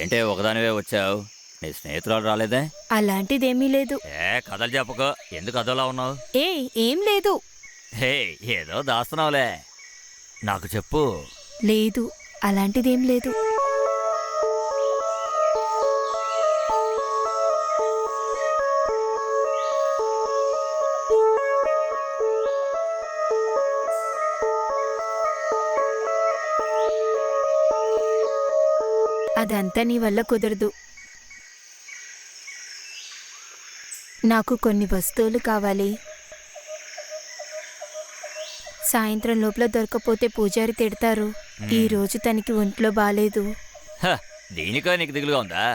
ఏంటే ఒకదానివే వచ్చావు? నీ స్నేహితురాలు రాలేదే? అలాంటిదేమీ లేదు. కథలు చెప్పకు. ఎందుకు అదోలా ఉన్నావు? ఏం లేదు. హే, ఏదో దాస్తున్నావులే. నాకు చెప్పు. లేదు, అలాంటిదేం లేదు. అదంతా నీ వల్ల కుదరదు. నాకు కొన్ని వస్తువులు కావాలి. సాయంత్రం లోపల దొరకపోతే పూజారి తిడతారు. ఈరోజు తనకి ఒంట్లో బాలేదు. దీనికా నీకు దిగులుగా ఉందా?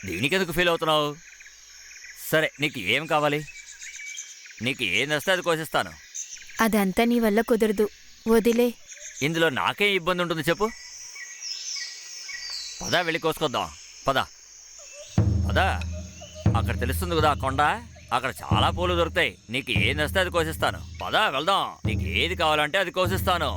దీనికెందుకు ఫీల్ అవుతున్నావు? సరే, నీకు ఏం కావాలి? నీకు ఏం వస్తే అది కోసిస్తాను. అదంతా నీ వల్ల కుదరదు, వదిలే. ఇందులో నాకేం ఇబ్బంది ఉంటుంది చెప్పు? పదా, వెళ్ళి కోసుకొద్దాం. పదా పదా, అక్కడ తెలుస్తుంది కదా కొండ, అక్కడ చాలా పూలు దొరుకుతాయి. నీకు ఏది వస్తే అది కోసిస్తాను. పదా, వెళ్దాం. నీకు ఏది కావాలంటే అది కోసిస్తాను.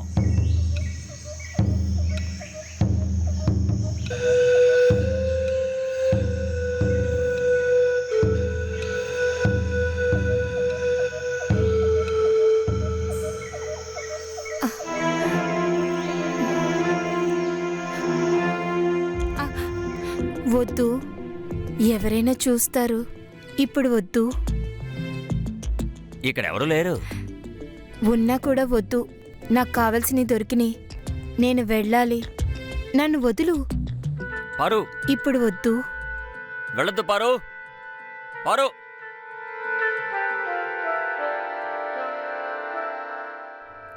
వద్దు, ఎవరైనా చూస్తారు. ఇప్పుడు వద్దు. ఇక్కడ ఎవరు లేరు. ఉన్నా కూడా వద్దు. నాకు కావలసినవి దొరికినాయి. నేను వెళ్ళాలి. నన్ను వదులు. పారు, ఇప్పుడు వద్దు. వెళ్ళొద్దు పారు. పారు,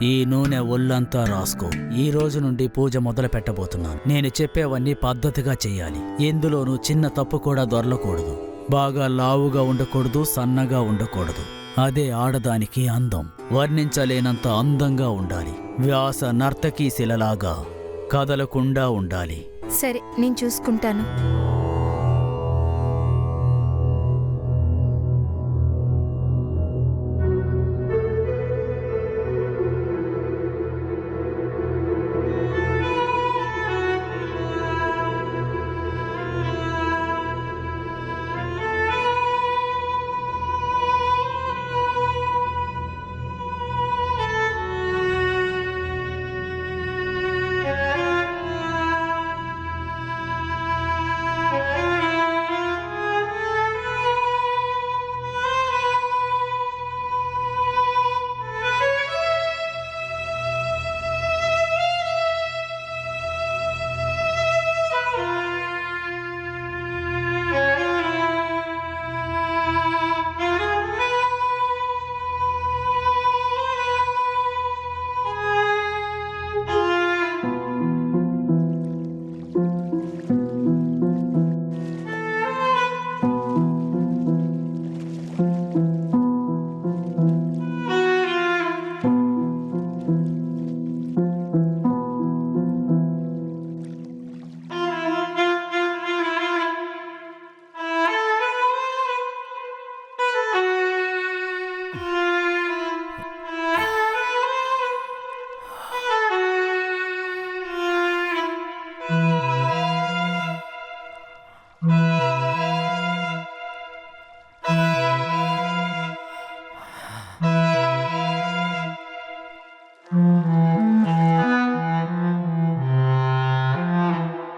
ఈ నూనె ఒళ్ళంతా రాసుకో. ఈ రోజు నుండి పూజ మొదలు పెట్టబోతున్నాను. నేను చెప్పేవన్నీ పద్ధతిగా చెయ్యాలి. ఎందులోనూ చిన్న తప్పు కూడా దొరలకూడదు. బాగా లావుగా ఉండకూడదు, సన్నగా ఉండకూడదు. అదే ఆడదానికి అందం. వర్ణించలేనంత అందంగా ఉండాలి. వ్యాస నర్తకీ శిలలాగా కదలకుండా ఉండాలి. సరే, నేను చూసుకుంటాను.